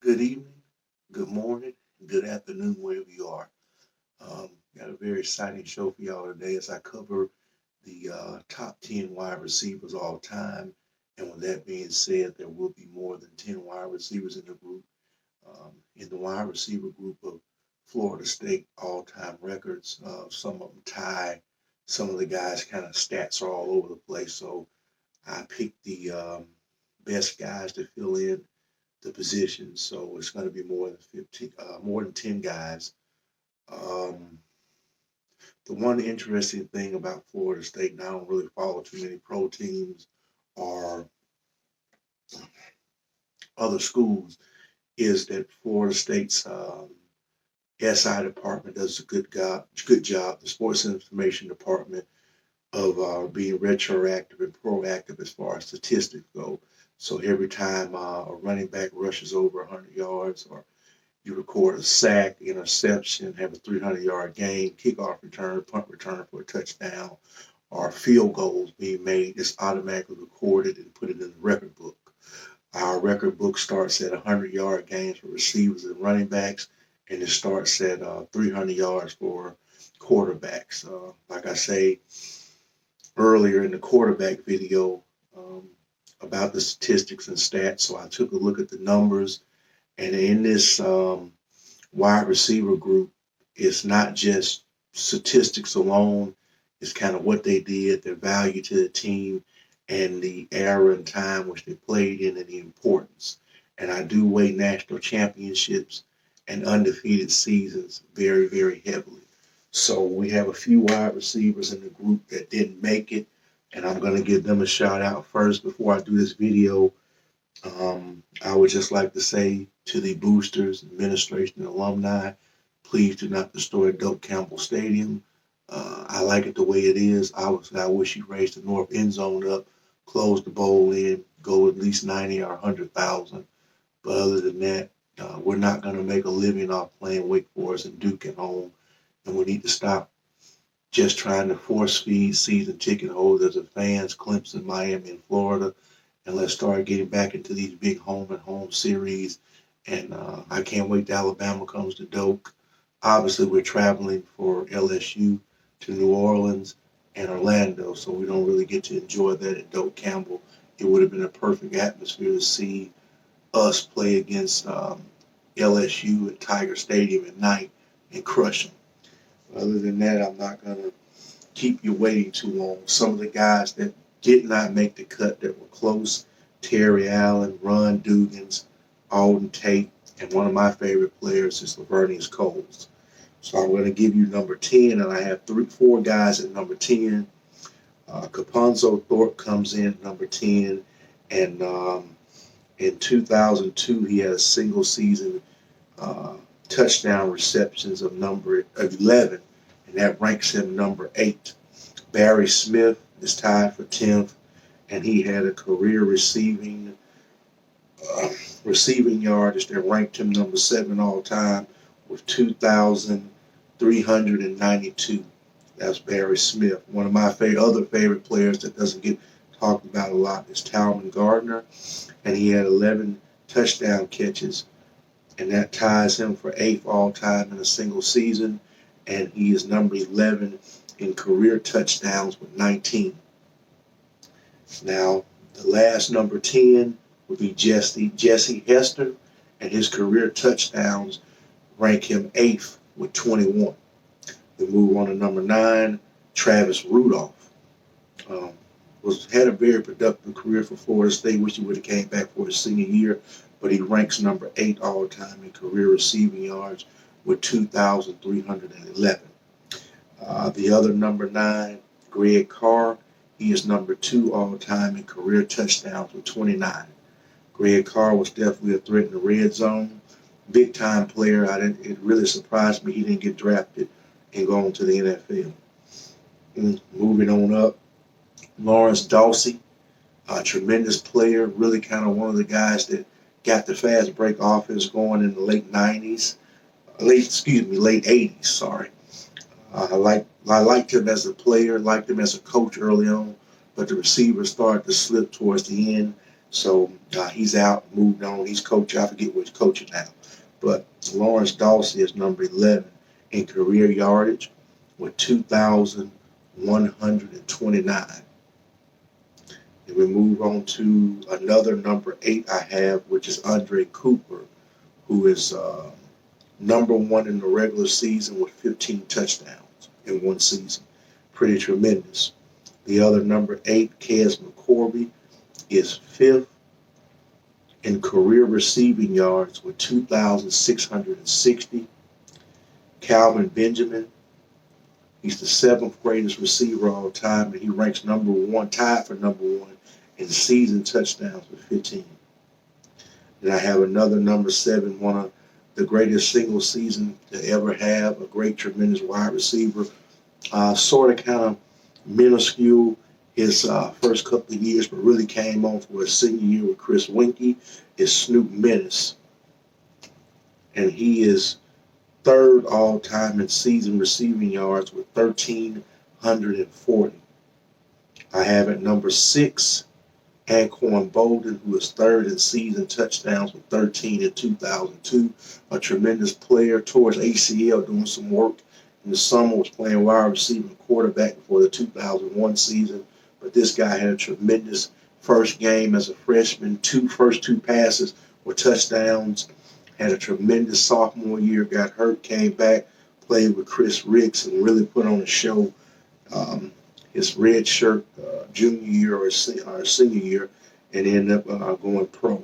Good evening, good morning, good afternoon, wherever you are. Got a very exciting show for y'all today as I cover the top 10 wide receivers all time. And with that being said, there will be more than 10 wide receivers in the group. In the wide receiver group of Florida State all time records, some of them tie. Some of the guys' kind of stats are all over the place. So I picked the best guys to fill in the positions. So it's going to be more than 15, more than 10 guys. Um, the one interesting thing about Florida State, and I don't really follow too many pro teams or other schools, is that Florida State's SI department does a good job. Good job. The sports information department of being retroactive and proactive as far as statistics go. So every time a running back rushes over 100 yards or you record a sack, interception, have a 300-yard game, kickoff return, punt return for a touchdown, or field goals being made, it's automatically recorded and put it in the record book. Our record book starts at 100-yard games for receivers and running backs, and it starts at 300 yards for quarterbacks. Like I say earlier in the quarterback video about the statistics and stats, so I took a look at the numbers. And in this wide receiver group, it's not just statistics alone. It's kind of what they did, their value to the team, and the era and time which they played in and the importance. And I do weigh national championships and undefeated seasons very, very heavily. So we have a few wide receivers in the group that didn't make it, and I'm going to give them a shout out first before I do this video. I would just like to say to the boosters, administration, and alumni, please do not destroy Doak Campbell Stadium. I like it the way it is. Obviously, I wish you raised the north end zone up, close the bowl in, go at least 90 or 100,000. But other than that, we're not going to make a living off playing Wake Forest and Duke at home, and we need to stop just trying to force feed season ticket holders and fans, Clemson, Miami, and Florida, and let's start getting back into these big home and home series. And I can't wait till Alabama comes to Doak. Obviously, we're traveling for LSU to New Orleans and Orlando, so we don't really get to enjoy that at Doak Campbell. It would have been a perfect atmosphere to see us play against LSU at Tiger Stadium at night and crush them. Other than that, I'm not going to keep you waiting too long. Some of the guys that did not make the cut that were close: Terry Allen, Ron Dugans, Alden Tate, and one of my favorite players is Lavernius Coles. So I'm going to give you number 10, and I have four guys at number 10. Caponzo Thorpe comes in at number 10, and in 2002 he had a single season touchdown receptions of 11, and that ranks him number 8. Barry Smith is tied for 10th, and he had a career receiving yardage that ranked him number 7 all time with 2,392. That's Barry Smith. One of my other favorite players that doesn't get talked about a lot is Talman Gardner, and he had 11 touchdown catches, and that ties him for 8th all time in a single season, and he is number 11 in career touchdowns with 19. Now, the last number 10 would be Jesse Hester, and his career touchdowns rank him 8th with 21. We move on to number 9, Travis Rudolph. Had a very productive career for Florida State. Wish he would have came back for his senior year, but he ranks number 8 all time in career receiving yards with 2,311. The other number 9, Greg Carr, he is number 2 all time in career touchdowns with 29. Greg Carr was definitely a threat in the red zone. Big time player. It really surprised me he didn't get drafted and go on to the NFL. Moving on up, Lawrence Dalsey, a tremendous player, really kind of one of the guys that got the fast break offense going in the late 80s, sorry. I liked him as a player, liked him as a coach early on, but the receivers started to slip towards the end. So he's out, moved on. He's coaching. I forget what he's coaching now. But Lawrence Dalsey is number 11 in career yardage with 2,129. And we move on to another number 8 I have, which is Andre Cooper, who is number 1 in the regular season with 15 touchdowns in one season. Pretty tremendous. The other number 8, Kez McCorvey, is 5th in career receiving yards with 2,660. Calvin Benjamin, he's the 7th greatest receiver all time, and he ranks number 1, tied for number 1 in season touchdowns with 15. And I have another number 7, one of the greatest single season to ever have, a great, tremendous wide receiver. Sort of kind of minuscule his first couple of years, but really came on for his senior year with Chris Winkie, is Snoop Menace. And he is 3rd all-time in season receiving yards with 1,340. I have at number 6, Anquan Bolden, who is 3rd in season touchdowns with 13 in 2002. A tremendous player, towards ACL, doing some work in the summer, was playing wide receiver and quarterback before the 2001 season. But this guy had a tremendous first game as a freshman. First two passes were touchdowns. Had a tremendous sophomore year, got hurt, came back, played with Chris Ricks, and really put on a show. His red shirt junior year or senior year, and ended up going pro.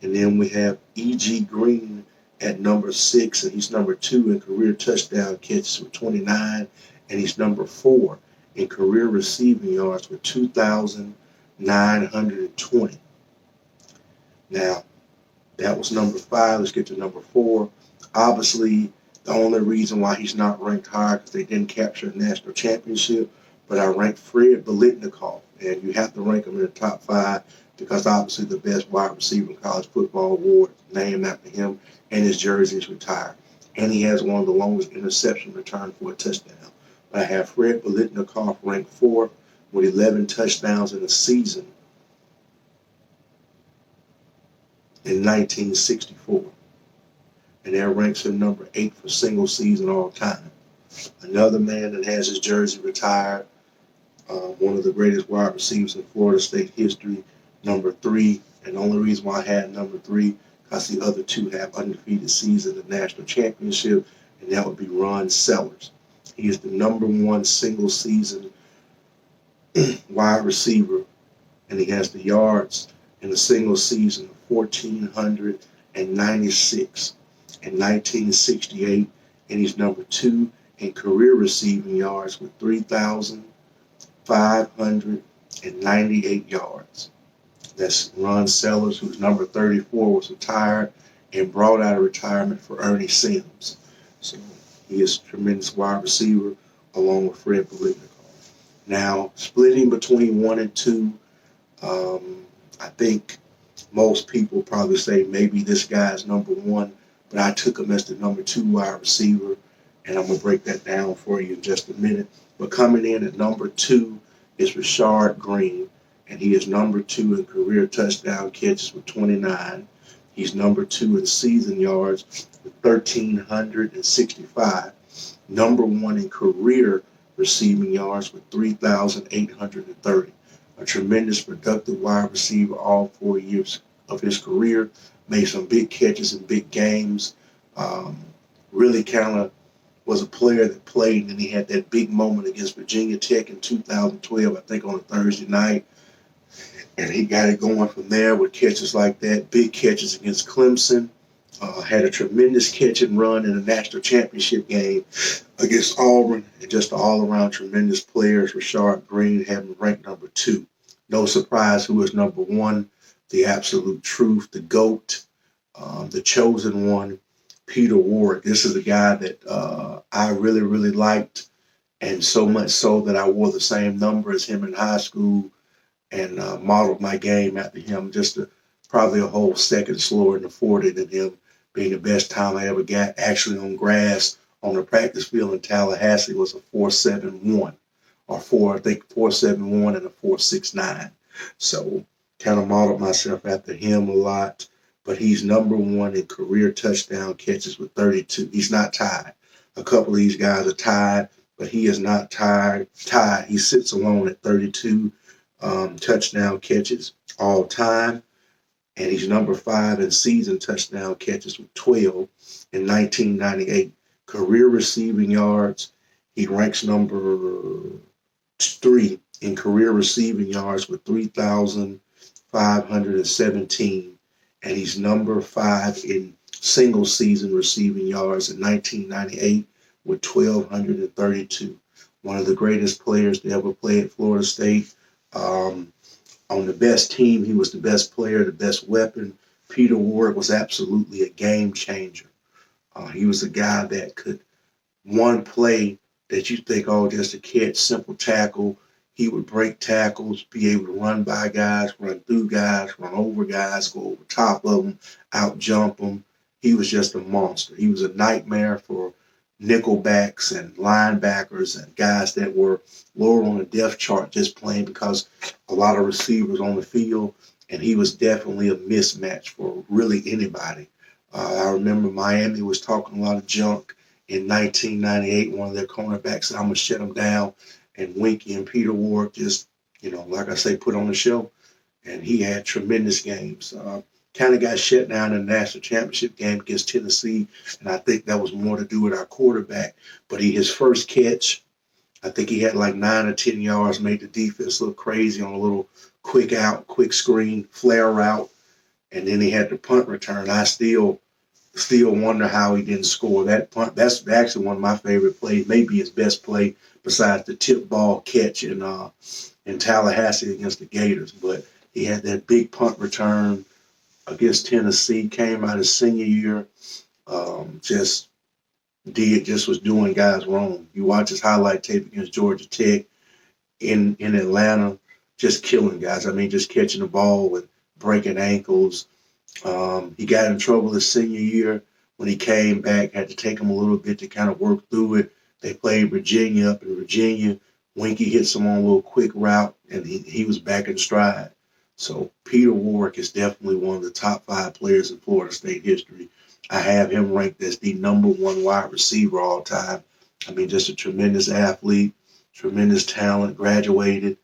And then we have E.G. Greene at number 6, and he's number 2 in career touchdown catches with 29, and he's number 4 in career receiving yards with 2,920. Now, that was number 5. Let's get to number 4. Obviously, the only reason why he's not ranked higher because they didn't capture a national championship, but I ranked Fred Politnikov, and you have to rank him in the top 5 because obviously the best wide receiver in college football award named after him, and his jersey is retired. And he has one of the longest interception return for a touchdown. But I have Fred Politnikov ranked 4th with 11 touchdowns in a season in 1964. And that ranks him number 8 for single season all time. Another man that has his jersey retired, one of the greatest wide receivers in Florida State history, number 3. And the only reason why I had number 3, because the other 2 have undefeated season in the national championship, and that would be Ron Sellers. He is the number 1 single season wide receiver, and he has the yards in a single season of 1,496 in 1968, and he's number 2 in career receiving yards with 3,598 yards. That's Ron Sellers, who's number 34, was retired and brought out of retirement for Ernie Sims. So he is a tremendous wide receiver along with Fred Politnikov. Now, splitting between 1 and 2, I think most people probably say maybe this guy is number 1, but I took him as the number 2 wide receiver, and I'm going to break that down for you in just a minute. But coming in at number 2 is Rashard Greene, and he is number 2 in career touchdown catches with 29. He's number 2 in season yards with 1,365. Number 1 in career receiving yards with 3,830. A tremendous productive wide receiver all 4 years of his career. Made some big catches in big games. Really kind of was a player that played, and he had that big moment against Virginia Tech in 2012, I think on a Thursday night. And he got it going from there with catches like that, big catches against Clemson. Had a tremendous catch and run in a national championship game against Auburn, and just an all-around tremendous players. Rashard Greene had him ranked number 2. No surprise who is number 1, the absolute truth, the GOAT, the chosen one, Peter Warrick. This is a guy that I really, really liked, and so much so that I wore the same number as him in high school and modeled my game after him, just probably a whole second slower in the 40 than him, being the best time I ever got actually on grass on the practice field in Tallahassee was a 4.71 or 4.71 and a 4.69. So kind of modeled myself after him a lot. But he's number one in career touchdown catches with 32. He's not tied. A couple of these guys are tied, but he is not tied. He sits alone at 32 touchdown catches all time, and he's number 5 in season touchdown catches with 12 in 1998. Career receiving yards, he ranks number 3 in career receiving yards with 3,517, and he's number 5 in single season receiving yards in 1998 with 1,232. One of the greatest players to ever play at Florida State. On the best team, he was the best player, the best weapon. Peter Ward was absolutely a game changer. He was a guy that could one play that you think, oh, just a catch, simple tackle. He would break tackles, be able to run by guys, run through guys, run over guys, go over top of them, out jump them. He was just a monster. He was a nightmare for nickelbacks and linebackers and guys that were lower on the depth chart just playing because a lot of receivers on the field, and he was definitely a mismatch for really anybody. I remember Miami was talking a lot of junk in 1998. One of their cornerbacks said, I'm going to shut him down. And Winky and Peter Ward just, like I say, put on the show. And he had tremendous games. Kind of got shut down in the national championship game against Tennessee. And I think that was more to do with our quarterback. But his first catch, I think he had like 9 or 10 yards, made the defense look crazy on a little quick out, quick screen, flare route. And then he had the punt return. I still wonder how he didn't score that punt. That's actually one of my favorite plays, maybe his best play besides the tip ball catch in Tallahassee against the Gators. But he had that big punt return against Tennessee, came out his senior year, just was doing guys wrong. You watch his highlight tape against Georgia Tech in Atlanta, just killing guys. I mean, just catching the ball with breaking ankles. He got in trouble his senior year when he came back, had to take him a little bit to kind of work through it. They played Virginia up in Virginia. Winky hits him on a little quick route, and he was back in stride. So Peter Warwick is definitely one of the top 5 players in Florida State history. I have him ranked as the number 1 wide receiver all time. I mean, just a tremendous athlete, tremendous talent, graduated,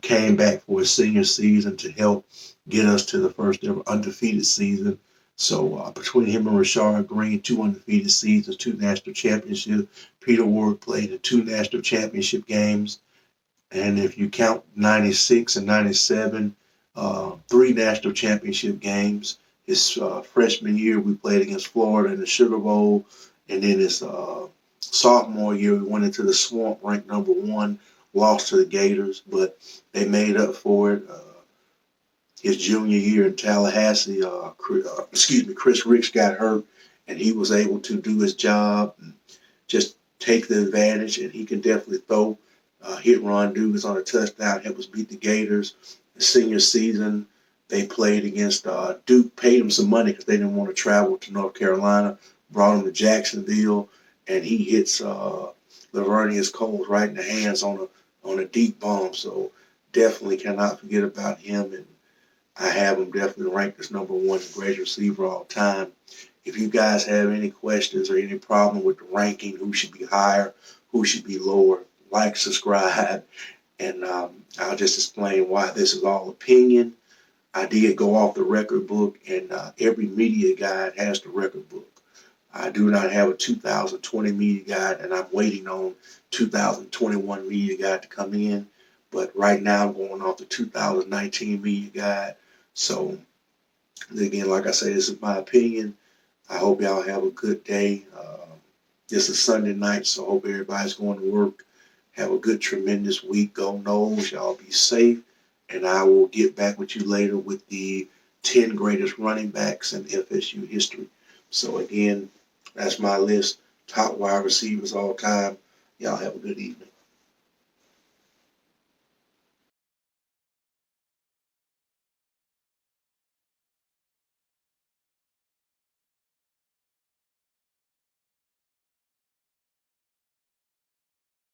came back for his senior season to help get us to the first ever undefeated season. So between him and Rashard Greene, 2 undefeated seasons, 2 national championships. Peter Ward played in 2 national championship games. And if you count 96 and 97, 3 national championship games. His freshman year, we played against Florida in the Sugar Bowl. And then his sophomore year, we went into the Swamp, ranked number 1, lost to the Gators, but they made up for it. His junior year in Tallahassee, Chris Ricks got hurt, and he was able to do his job and just take the advantage, and he can definitely throw. Hit Ron Dugas on a touchdown, help us beat the Gators. The senior season, they played against Duke, paid him some money because they didn't want to travel to North Carolina, brought him to Jacksonville, and he hits Lavernius Coles right in the hands on a deep bomb. So definitely cannot forget about him, and I have him definitely ranked as number 1 greatest receiver all time. If you guys have any questions or any problem with the ranking, who should be higher, who should be lower, like, subscribe, and I'll just explain why this is all opinion. I did go off the record book, and every media guide has the record book. I do not have a 2020 media guide, and I'm waiting on 2021 media guide to come in. But right now, I'm going off the 2019 media guide. So, again, like I say, this is my opinion. I hope y'all have a good day. This is Sunday night, so I hope everybody's going to work. Have a good, tremendous week. Go Noles. Y'all be safe. And I will get back with you later with the 10 greatest running backs in FSU history. So, again, that's my list. Top wide receivers all time. Y'all have a good evening.